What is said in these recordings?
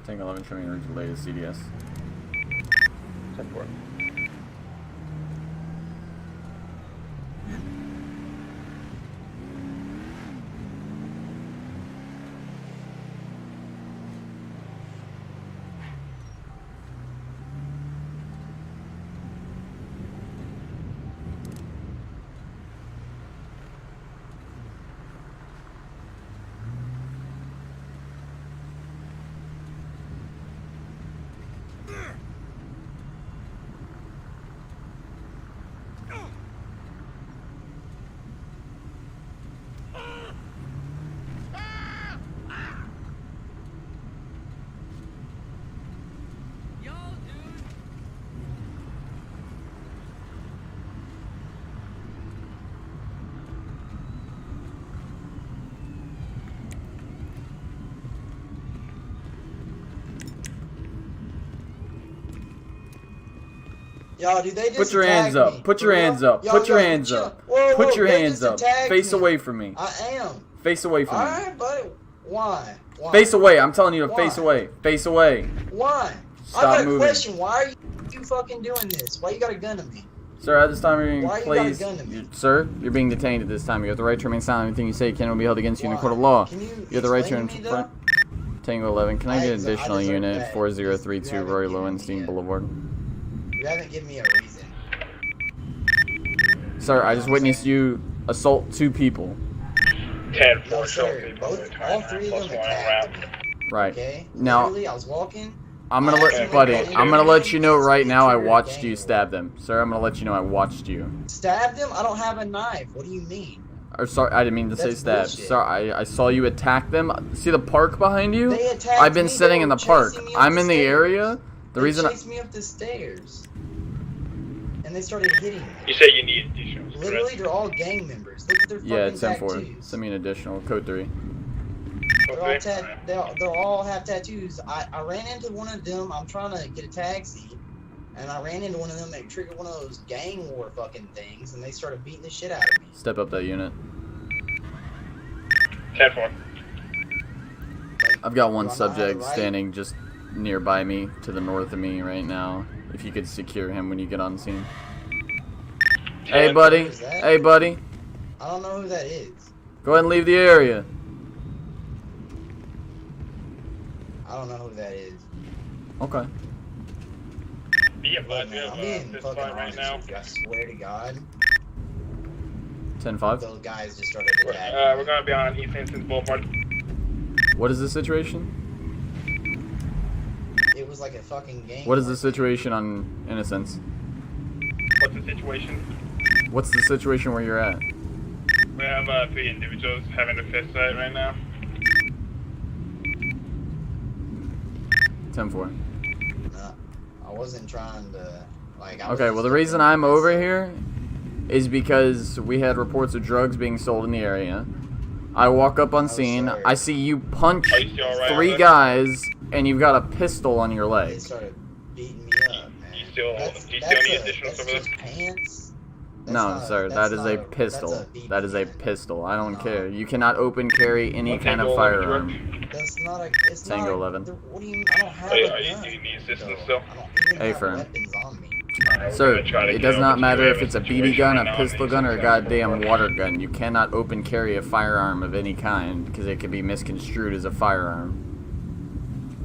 Tango 11 showing your latest CDS. 10-4. Yo, dude, they just Put your hands attacked up. me. Put your For real? hands up. Yo, Put your yo, hands chill. up. Whoa, Put whoa, your they hands just up. attacked Face me. away from me. I am. Face away from me. Alright, buddy. Why? Why? Face away. I'm telling you to Why? face away. Face away. Why? Stop I got a moving. question. Why are you fucking doing this? Why you got a gun to me? Sir, at this time you're being Why you got a placed. gun to me? Sir, you're being detained at this time. You have the right to remain silent. Anything you say can be held against you in a Why? court of law. Can you have the right to explain to me, though? Tango 11. Can I get an I additional deserve unit? that. 4032 You haven't Roy given me Lowenstein a- Boulevard. You haven't given me a reason. Sir, I just witnessed you assault 2 people. 10-4 No, show sir. All 3 of them attacked me. Right. Okay? Now, Literally, I was walking. I'm gonna let, buddy, I'm gonna let you know right now I watched you stab them. Sir, I'm gonna let you know I watched you. Stabbed them? I don't have a knife. What do you mean? Or sorry, I didn't mean to say That's stab. bullshit. Sorry, I saw you attack them. See the park behind you? They attacked I've been me. sitting They in were the park. chasing me up I'm the in the stairs. area. The They reason I, chased me up the stairs. And they started hitting me. You say you need additionals. Literally, they're all gang members. Look at their yeah, fucking 10-4. tattoos. Send me an additional code 3. They're all have tattoos. I ran into one of them. I'm trying to get a taxi, and I ran into one of them. They triggered one of those gang war fucking things, and they started beating the shit out of me. Step up that unit. 10-4. Like, I've got one do I not have subject the right? standing just nearby me, to the north of me right now. If you could secure him when you get on scene. Hey, buddy. Who's that? Hey, buddy. I don't know who that is. Go ahead and leave the area. I don't know who that is. Okay. Be Look, advised, we man, have I'm a being fist fucking fight right honest now. with you. I swear to God, 10-5. those guys just started attacking. We're gonna be on East Hampton Boulevard. What is the situation? It was like a fucking game. What is the situation on Innocence? What's the situation? What's the situation where you're at? We have 3 individuals having a fist fight right now. 10-4. No, I wasn't trying to. Like. Okay, well the reason I'm over here is because we had reports of drugs being sold in the area. I walk up on scene, sorry. I see you punch Are you still alright, 3 Alex? guys, and you've got a pistol on your They leg. started beating me up, man. You still That's- do you that's still need a- additionals that's over there? just pants. That's No, not- sir, that's that is not a that's pistol. BB That is a gun. pistol. I don't No. care. You cannot open carry any What kind of Tango 11 firearm. direct? That's not a. It's Tango not a, 11. What do you mean? I don't have Are you- a are you- gun. do you need assistance though. still? I don't even Hey, have friend. weapons on me. Sir, gonna try to it get does over not to matter you if in it's a situation BB gun, right a now, pistol maybe gun, or a some goddamn kind of water gun. You cannot open carry a firearm of any kind because it could be misconstrued as a firearm.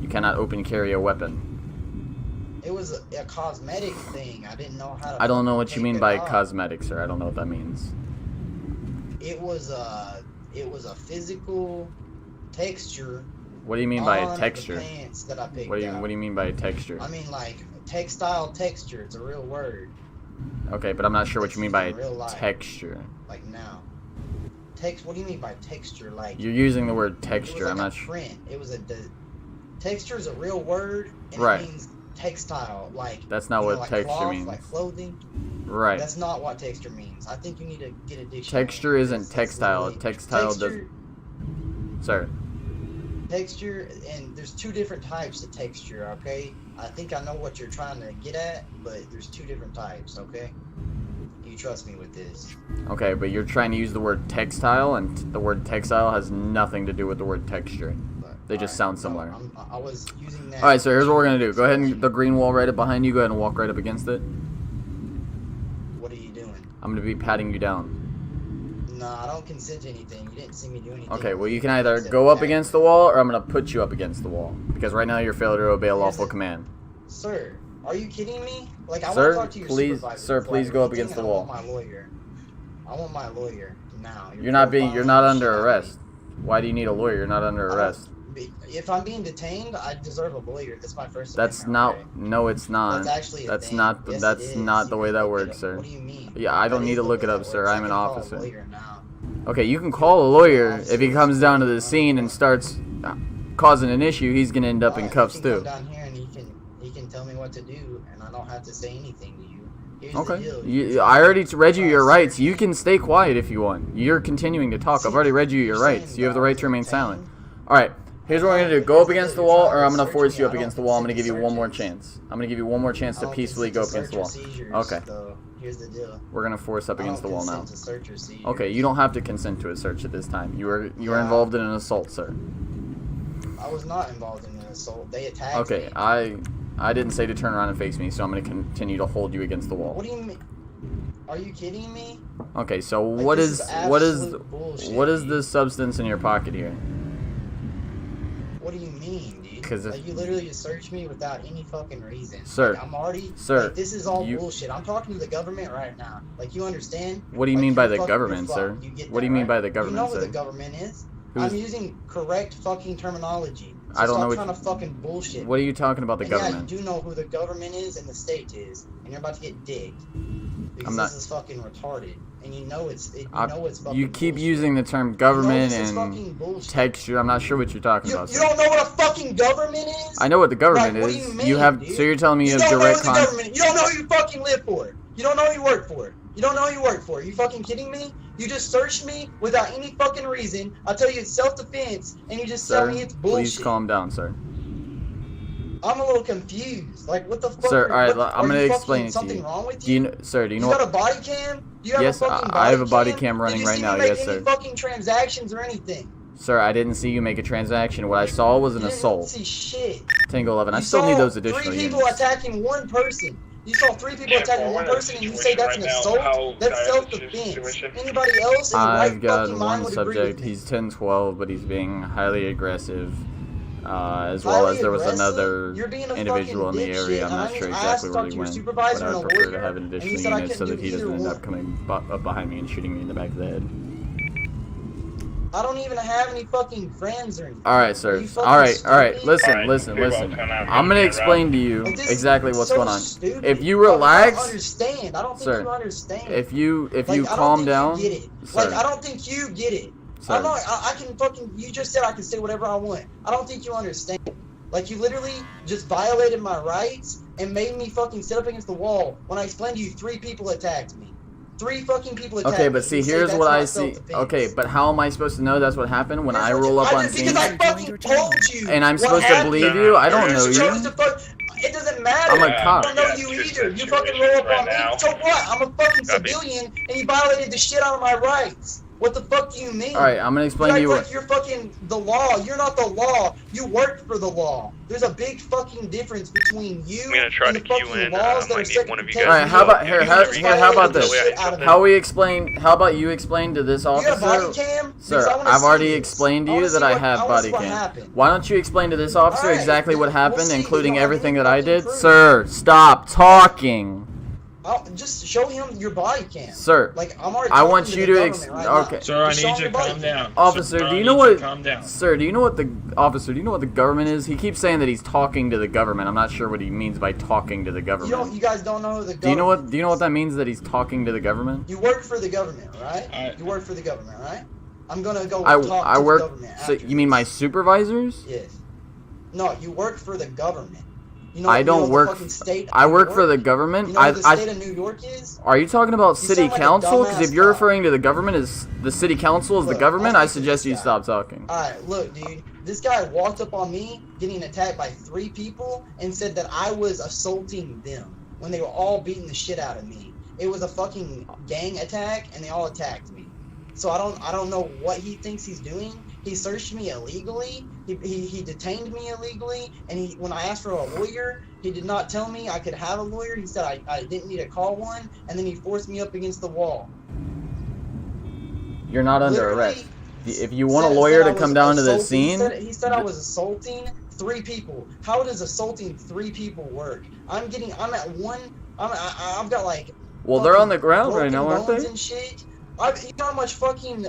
You cannot open carry a weapon. It was a cosmetic thing. I didn't know how to. I don't know what you take mean it by off. cosmetic, sir. I don't know what that means. It was a physical texture. What do you mean by on a the texture? pants that I picked What do out. you mean by a texture? I mean, like textile texture. It's a real word. Okay, but I'm not sure what you mean by In real life. texture. Like now. What do you mean by texture? Like You're using the word it was texture. like I'm a not sure. print. It was texture is a real word, and Right. it means textile. Like That's not you what know, like texture cloth, means. Like clothing. Right. That's not what texture means. I think you need to get a dictionary. Texture isn't It's textile. literally- Textile does. texture, Sir. texture, and there's 2 different types of texture. Okay, I think I know what you're trying to get at, but there's 2 different types. Okay, you trust me with this. Okay, but you're trying to use the word textile, and the word textile has nothing to do with the word texture. But They just sound No, similar. I was using that. All right, so here's what we're gonna do. Go ahead and the green wall right up behind you. Go ahead and walk right up against it. What are you doing? I'm gonna be patting you down. Nah, I don't consent to anything. You didn't see me do anything. Okay, well you can either go up against the wall or I'm gonna put you up against the wall because right now you're failing to obey a lawful command. Sir, are you kidding me? Like, I Sir, want to talk to your please- supervisor sir, before I please do go up anything, against the and wall. I want my lawyer. I want my lawyer now. You're not profiling under the shit out of arrest. me. Why do you need a lawyer? You're not under arrest. If I'm being detained, I deserve a lawyer. That's my first. That's amendment not. right. No, it's not. That's actually a That's thing. not. Yes, That's it is. not the You way can that look it works, up. sir. What do you mean? Yeah, I don't That need is to the look way it up, that sir. works. I I'm an can call a officer. lawyer now. Okay, you can call a lawyer if he comes down to the scene and starts causing an issue. He's gonna end up in Alright, cuffs he can too. come down here and he can tell me what to do, and I don't have to say anything to you. Here's Okay. the deal. I already read you your rights. You can stay quiet if you want. You're continuing to talk. I've already read you your rights. You have the right to remain silent. All right. Here's what we're gonna do. Go up against the wall, or I'm gonna force you up against the wall. I'm gonna give you one more chance. I'm gonna give you one more chance to peacefully go up against the wall. Okay. So here's the deal. We're gonna force up against the wall now. To search or seizure. Okay. You don't have to consent to a search at this time. You were involved in an assault, sir. I was not involved in an assault. They attacked Okay. me. I didn't say to turn around and face me, so I'm gonna continue to hold you against the wall. What do you mean? Are you kidding me? Okay. So Like, what this is absolute bullshit, what is dude. the substance in your pocket here? What do you mean, dude? 'Cause if- like, you literally just searched me without any fucking reason. Sir. Like, I'm already. Sir, Like, this is all you- bullshit. I'm talking to the government right now. Like, you understand? What do you Like, mean by you're the fucking- government, you're sir? fucked. You get What do that, you mean right? by the government, You know sir? what the government is? Who's- I'm using correct fucking terminology. So I don't know stop what trying to fucking bullshit. What are you talking about the And government? Yeah, you do know who the government is and the state is, and you're about to get digged. Because I'm not- this is fucking retarded, and you know it's fucking You keep bullshit. using the term You know government this is and fucking bullshit. texture. I'm not sure what you're talking You, about, you sir. don't know what a fucking government is? I know what the government Like, what is. do you You mean, have dude? so you're telling me you have don't know direct the contact. government. You don't know who you fucking live for. You don't know who you work for. You don't know who you work for. You fucking kidding me? You just searched me without any fucking reason. I tell you it's self-defense, and you just tell Sir, me it's bullshit. please calm down, sir. I'm a little confused. Like, what the fuck? Sir, are- alright, what- I'm are gonna you explain fucking it to something you. wrong with Do you? you know, sir? Do you know got what? a body cam? Do you have Yes, a fucking I have a body cam? cam running Did you right see now, me make yes, any sir. fucking transactions or anything? Sir, I didn't see you make a transaction. What I saw was an You didn't assault. see shit. Tango 11. I You still need saw those additional 3 people units. attacking one person. You saw 3 people attacking one person, and you say that's an assault? That's self-defense. Anybody else in the right I've got fucking mind one would agree with subject. me. He's 10-12, but he's being highly aggressive. As well Highly as there was aggressive? another You're being a individual in fucking the area. dipshit, I'm and not I sure asked to exactly talk where to he your went, supervisor but I and would a prefer to lawyer, have an and he additional said I unit so couldn't that do he doesn't either end one. up coming up behind me and shooting me in the back of the head. I don't even have any fucking friends or anything. Alright, Are sir. you fucking Alright. stupid? Listen, Alright, listen, you're listen. welcome. I'm gonna explain to you Like, this is exactly what's so going on. stupid. If you Like, I relax, don't understand. I don't think sir, you understand. if you Like, I don't calm think down, you get it. sir, Like, I don't think you get it. sir. I'm not, I can fucking, you just said I can say whatever I want. I don't think you understand. Like, you literally just violated my rights and made me fucking sit up against the wall when I explained to you 3 people attacked me. 3 fucking people attacked me. Okay, but see, You say here's that's what not I see. self-defense. Okay, but how am I supposed to know that's what happened when I Here's what roll up on just scene? because I fucking told you. And I'm what supposed to happened. believe you? I don't You know chose you. to it doesn't matter. I'm a cop. I don't know you either. You fucking roll up on me. So what? I'm a fucking Copy. civilian, and you violated the shit out of my rights. What the fuck do you mean? Alright, I'm gonna explain to You you act what. like you're fucking the law. You're not the law. You work for the law. There's a big fucking difference between you I'm gonna try and to the key you fucking in. laws that I are need set one to of you protect guys. Alright, how about here? How about this? How we explain? How about you explain to this You got a body officer? cam? Sir, Because I wanna I've see already this. explained to I you wanna that see I what- have I wanna body see what cam. happened. Why don't you explain to this officer Alright, exactly what we'll happened, see. including You don't have everything any that I fucking did? proof. Sir, stop talking. Just show him your body cam. Sir, Like, I'm already I talking want to you the to government right now. okay. Sir, I Just show need him you your to body calm cam. down. Officer, Sir, do I you know need what? to calm down. Sir, do you know what the officer? Do you know what the government is? He keeps saying that he's talking to the government. I'm not sure what he means by talking to the government. You guys don't know who the government Do you know what that means that he's talking to the government? You work for the government, right? I- You work for the government, right? I'm gonna go I talk I to work. the government. So after you mean my this. supervisors? Yes. No, you work for the government. You know, I you know don't the work. fucking state of I New work York? for the government. You know what the state of New York is? Are you talking about You city sound like a council? Because if dumbass you're guy. referring to the government as the city council as the Look, government, I'll I listen to suggest this you guy. stop talking. Alright, look, dude. This guy walked up on me getting attacked by 3 people and said that I was assaulting them when they were all beating the shit out of me. It was a fucking gang attack and they all attacked me. So I don't know what he thinks he's doing. He searched me illegally. He detained me illegally. And when I asked for a lawyer, he did not tell me I could have a lawyer. He said I didn't need to call one. And then he forced me up against the wall. You're not under Literally arrest. If you want a lawyer to come down to the scene, he said I was assaulting 3 people. How does assaulting 3 people work? I've got like. well, they're on the ground right now, aren't bones they? And shit. You know how much fucking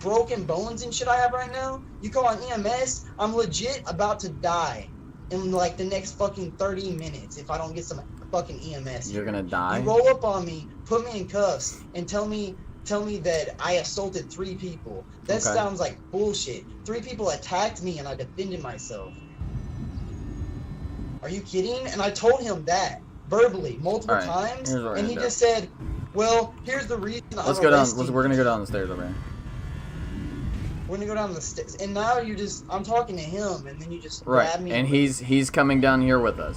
broken bones and shit I have right now? You call an EMS? I'm legit about to die in like the next fucking 30 minutes if I don't get some fucking EMS. You're gonna die? You roll up on me, put me in cuffs, and tell me that I assaulted 3 people. That Okay. sounds like bullshit. 3 people attacked me and I defended myself. Are you kidding? And I told him that verbally multiple All right, times, here's what we're and he gonna just said, "Well, here's the reason." Let's go down. We're gonna go down the stairs over here. We're gonna go down the stairs, and now I'm talking to him, and then you just Right, grab me. and he's coming down here with us.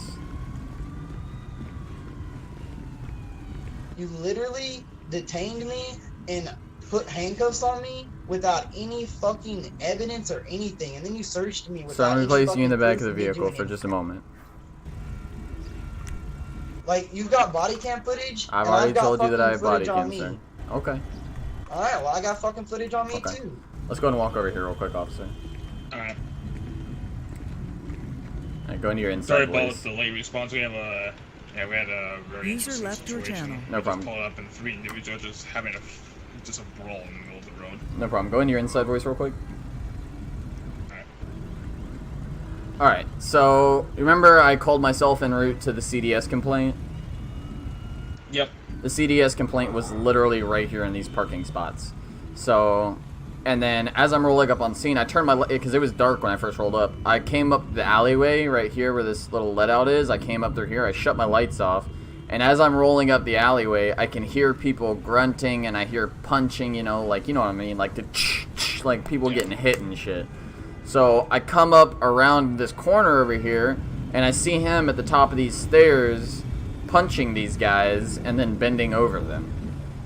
You literally detained me and put handcuffs on me without any fucking evidence or anything, and then you searched me without. So I'm gonna any place you in the fucking back of the proof me vehicle doing for just a moment. Like, you've got body cam footage. I've and already got told you that I have fucking body footage on cam, me. sir. Okay. All right, well, I got fucking footage on me Okay. too. Let's go and walk over here real quick, officer. Alright. Alright, go into your Sorry inside about voice. the late response. We had a very User interesting left your situation. channel. No We problem. just pulled up and 3 individuals just having just a brawl in the middle of the road. No problem. Go into your inside voice real quick. Alright. Alright, so remember I called myself en route to the CDS complaint? Yep. The CDS complaint was literally right here in these parking spots. So, and then as I'm rolling up on scene, I turned my light, because it was dark when I first rolled up. I came up the alleyway right here where this little let out is. I came up through here, I shut my lights off. And as I'm rolling up the alleyway, I can hear people grunting and I hear punching, you know what I mean? Like the like people getting hit and shit. So I come up around this corner over here and I see him at the top of these stairs punching these guys and then bending over them.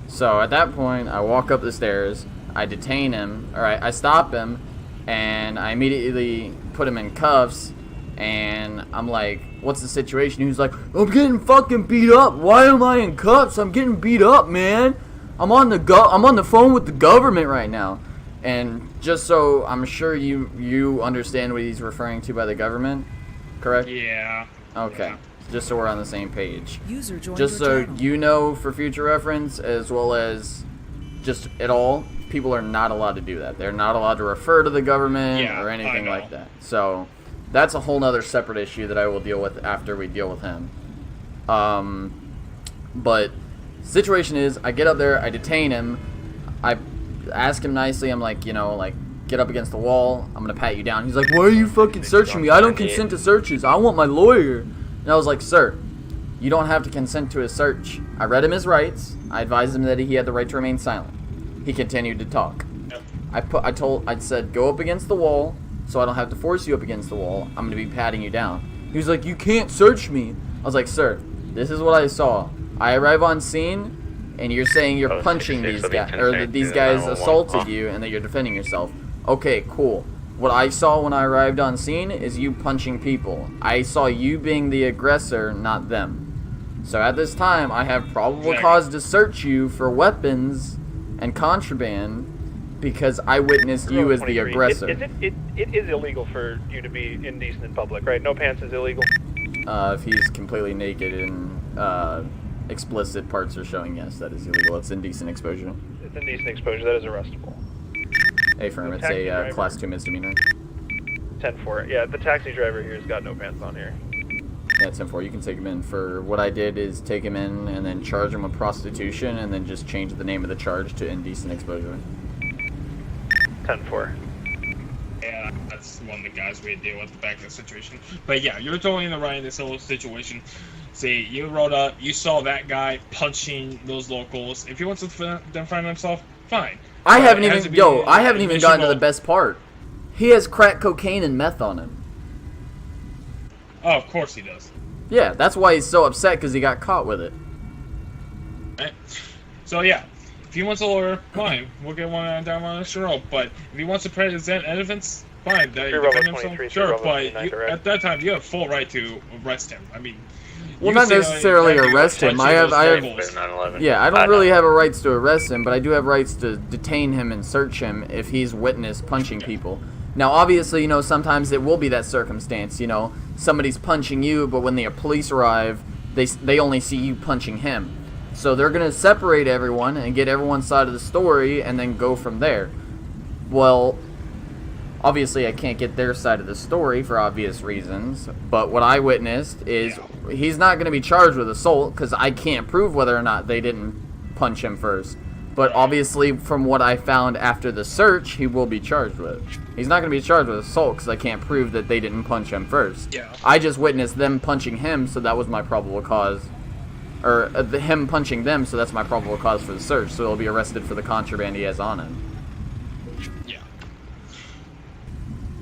So at that point, I walk up the stairs, I detain him, or I stop him, and I immediately put him in cuffs, and I'm like, what's the situation? He was like, I'm getting fucking beat up. Why am I in cuffs? I'm getting beat up, man. I'm on the phone with the government right now. And just so I'm sure you understand what he's referring to by the government, correct? Yeah. Okay. Yeah. Just so we're on the same page. User joined Just your so channel. you know for future reference, as well as just at all, people are not allowed to do that. They're not allowed to refer to the government Yeah, or anything I know. like that. So that's a whole nother separate issue that I will deal with after we deal with him. But situation is, I get up there, I detain him, I ask him nicely, I'm like, get up against the wall, I'm gonna pat you down. He's like, why are you fucking searching me? I don't consent to searches. I want my lawyer. And I was like, sir, you don't have to consent to a search. I read him his rights. I advised him that he had the right to remain silent. He continued to talk. Yep. I said, go up against the wall, so I don't have to force you up against the wall. I'm gonna be patting you down. He was like, you can't search me. I was like, sir, this is what I saw. I arrive on scene, and you're saying you're punching these guys, or that these guys assaulted you, and that you're defending yourself. Okay, cool. What I saw when I arrived on scene is you punching people. I saw you being the aggressor, not them. So at this time, I have probable Exactly. cause to search you for weapons and contraband because I witnessed you as the 23. aggressor. It is illegal for you to be indecent in public, right? No pants is illegal. If he's completely naked and explicit parts are showing, yes, that is illegal. It's indecent exposure. It's indecent exposure. That is arrestable. Affirm, The it's taxi a driver. class 2 misdemeanor. 10-4. Yeah, the taxi driver here has got no pants on here. Yeah, 10-4. You can take him in for what I did is take him in and then charge him with prostitution and then just change the name of the charge to indecent exposure. 10-4. Yeah, that's one of the guys we deal with back in the situation. But yeah, you're totally in the right in this whole situation. See, you rode up, you saw that guy punching those locals. If he wants to defend himself, fine. I But haven't it has even, to be I haven't even gotten to the admissible. best part. He has crack cocaine and meth on him. Oh, of course he does. Yeah, that's why he's so upset because he got caught with it. Right? So yeah, If he wants a lawyer, fine. We'll get one down on the road. But if he wants to present evidence, fine. That True, defend Bravo himself, 23, sure. Bravo But 29, correct. at that time, you have full right to arrest him. I mean, Well, you not can say, necessarily that you arrest him. punching those I have locals. 9/11. Yeah, I don't really have a rights to arrest him, but I do have rights to detain him and search him if he's witnessed punching people. Now, obviously, you know, sometimes it will be that circumstance, you know, somebody's punching you, but when the police arrive, they only see you punching him. So they're going to separate everyone and get everyone's side of the story and then go from there. Well, obviously I can't get their side of the story for obvious reasons, but what I witnessed is he's not going to be charged with assault because I can't prove whether or not they didn't punch him first. But obviously, from what I found after the search, he will be charged with. He's not going to be charged with assault because I can't prove that they didn't punch him first. Yeah. I just witnessed them punching him, so that was my probable cause. Or him punching them, so that's my probable cause for the search. So he'll be arrested for the contraband he has on him. Yeah.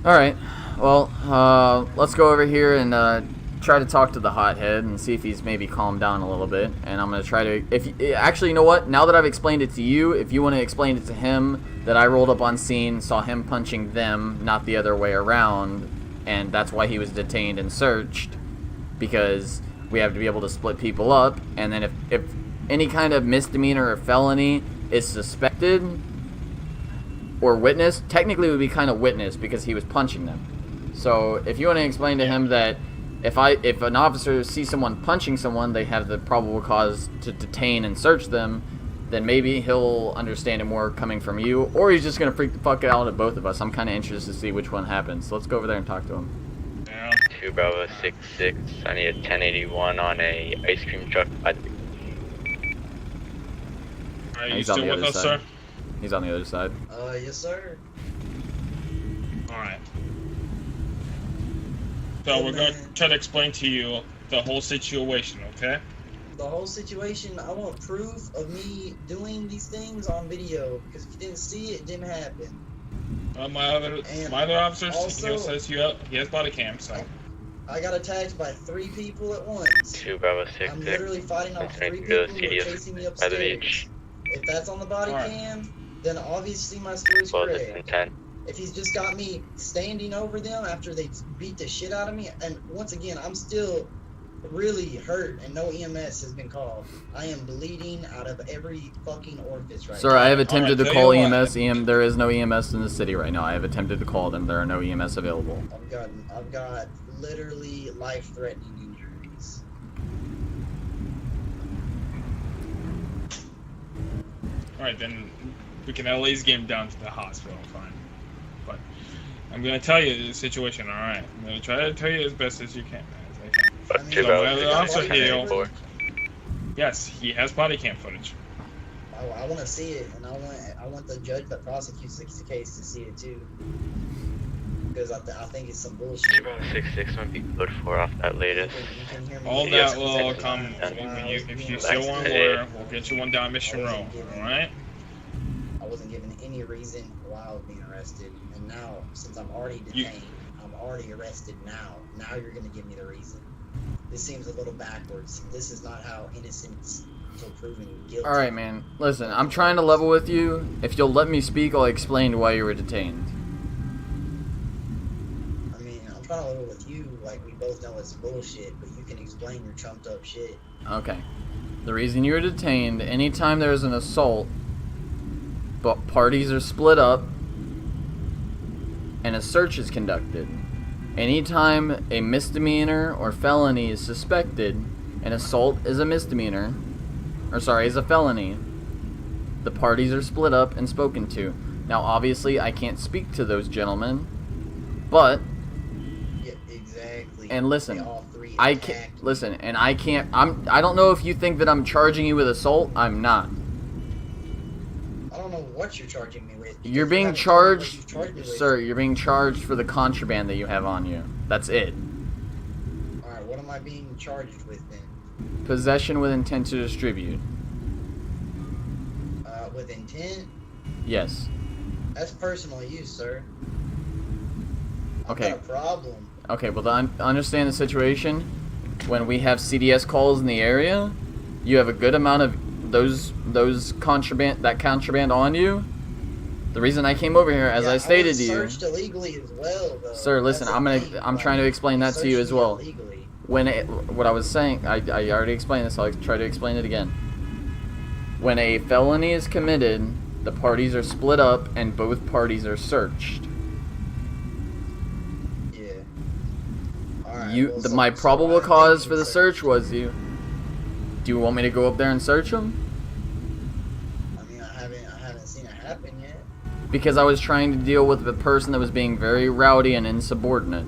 Alright, well, let's go over here and try to talk to the hothead and see if he's maybe calmed down a little bit. And I'm going to try to, actually, you know what? Now that I've explained it to you, if you want to explain it to him, that I rolled up on scene, saw him punching them, not the other way around, and that's why he was detained and searched, because we have to be able to split people up, and then if any kind of misdemeanor or felony is suspected or witnessed, technically it would be kind of witnessed because he was punching them. So if you want to explain to him that if an officer sees someone punching someone, they have the probable cause to detain and search them, then maybe he'll understand it more coming from you, or he's just going to freak the fuck out at both of us. I'm kind of interested to see which one happens. So let's go over there and talk to him. Yeah. 2 Bravo 66. I need a 1081 on a ice cream truck. Are you He's on still the with other us, side. sir? He's on the other side. Yes, sir. Alright. So we're going to try to explain to you the whole situation, okay? The whole situation, I want proof of me doing these things on video, because if you didn't see it, it didn't happen. My other officer, also- he says he has body cam, so. I got attacked by 3 people at once. 2 Bravo I'm 66. literally fighting off 3 Listening people to the who were CDS chasing me by the upstairs. beach. If that's on the body Alright. cam, then obviously my story's Well, correct. distance 10. If he's just got me standing over them after they beat the shit out of me, and once again, I'm still really hurt and no EMS has been called. I am bleeding out of every fucking orifice right Sir, now. I have attempted to tell call you what. EMS. There is no EMS in the city right now. I have attempted to call them. There are no EMS available. I've got literally life-threatening injuries. Alright, then we can at least get him down to the hospital, fine. But I'm going to tell you the situation, alright? I'm going to try to tell you as best as you can, as I can. I But mean, 2 So Bravo my other officer 66. here, 1084. yes, he has body cam footage. I want to see it, and I want the judge that prosecutes the case to see it too. Because I think it's some 2 bullshit. Bravo 66 might be good for off that latest. You can hear me. All Yes, that will exactly. come if you still want a lawyer, we'll get you one down Mission Row, alright? I wasn't given any reason why I was being arrested, and now since I'm already detained, I'm already arrested now. Now you're gonna give me the reason. This seems a little backwards. This is not how innocence until proven guilty. Alright, man. Listen, I'm trying to level with you. If you'll let me speak, I'll explain why you were detained. I mean, I'm trying to level with you. Like we both know it's bullshit, but you can explain your trumped up shit. Okay. The reason you were detained, anytime there's an assault, but parties are split up, and a search is conducted. Anytime a misdemeanor or felony is suspected, an assault is a misdemeanor, is a felony, the parties are split up and spoken to. Now, obviously, I can't speak to those gentlemen, but, Yeah, exactly. and listen, They all three I attacked can't, me. listen, and I can't, I don't know if you think that I'm charging you with assault, I'm not. I don't know what you're charging me with. You're because being you haven't told me what charged, you charged me with. sir, you're being charged for the contraband that you have on you. That's it. Alright, what am I being charged with then? Possession with intent to distribute. With intent? Yes. That's personal use, sir. I've Okay. got a problem. Okay, well, to understand the situation, when we have CDS calls in the area, you have a good amount of those contraband on you. The reason I came over here, as I stated to you, searched illegally as well, though. sir. Listen, That's the thing, I'm like, trying to explain that to you searched as me well. illegally. What I was saying, I already explained this. I'll try to explain it again. When a felony is committed, the parties are split up and both parties are searched. Yeah. Alright, You, well, the, so- my so probable why did cause you for the search was you. Do you want me to go up there and search them? I mean, I haven't seen it happen yet. Because I was trying to deal with the person that was being very rowdy and insubordinate.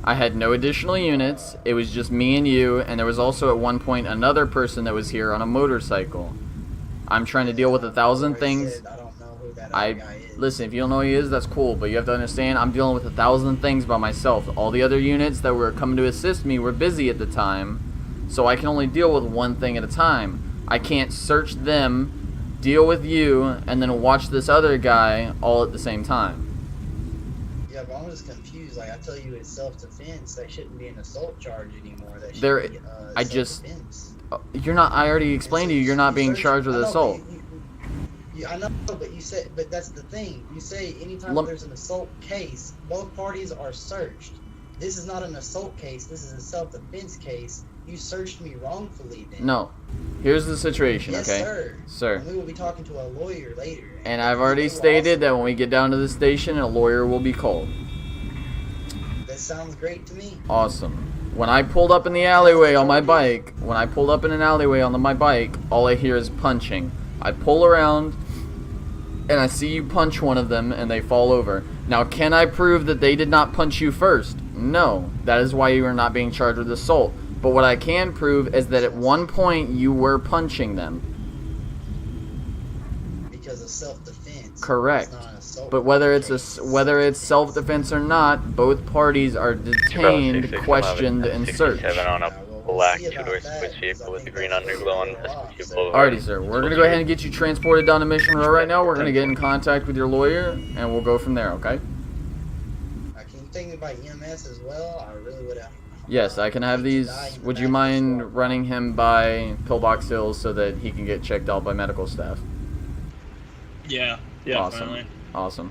I had no additional units. It was just me and you, and there was also at one point another person that was here on a motorcycle. I'm trying to deal with 1,000 Like I things. said, I don't know who that other guy is. Listen, if you don't know who he is, that's cool, but you have to understand I'm dealing with 1,000 things by myself. All the other units that were coming to assist me were busy at the time, so I can only deal with one thing at a time. I can't search them, deal with you, and then watch this other guy all at the same time. Yeah, but I'm just confused. Like, I tell you, it's self-defense. That shouldn't be an assault charge anymore. That should There- be I just- self-defense. You're not. I already explained to you. You're not being charged with I know, assault. I know, but you said, but that's the thing. You say anytime Lem- there's an assault case, both parties are searched. This is not an assault case. This is a self-defense case. You searched me wrongfully. Then. No. Here's the situation, Yes, okay? sir. Sir. And we will be talking to a lawyer later. And I've already stated that when we get down to the station, a lawyer will be called. That sounds great to me. Awesome. When I pulled up in the alleyway on my bike, my bike, all I hear is punching. I pull around, and I see you punch one of them, and they fall over. Now, can I prove that they did not punch you first? No. That is why you are not being charged with assault. But what I can prove is that at one point, you were punching them. Because of self-defense. Correct. It's not an assault But whether case. whether it's self-defense or not, both parties are detained, questioned, and searched. 67 on a We'll black see about two-door that, switch because vehicle I with the think green that's underglow on a lot, SSQ so- Boulevard. Alrighty, sir. We're gonna go ahead and get you transported down to Mission Row right now. We're gonna get in contact with your lawyer, and we'll go from there. Okay? Can you take me by EMS as well? I really would have. Yes, I can have these. Would you mind running him by Pillbox Hills so that he can get checked out by medical staff? Yeah. Awesome. Finally. Awesome.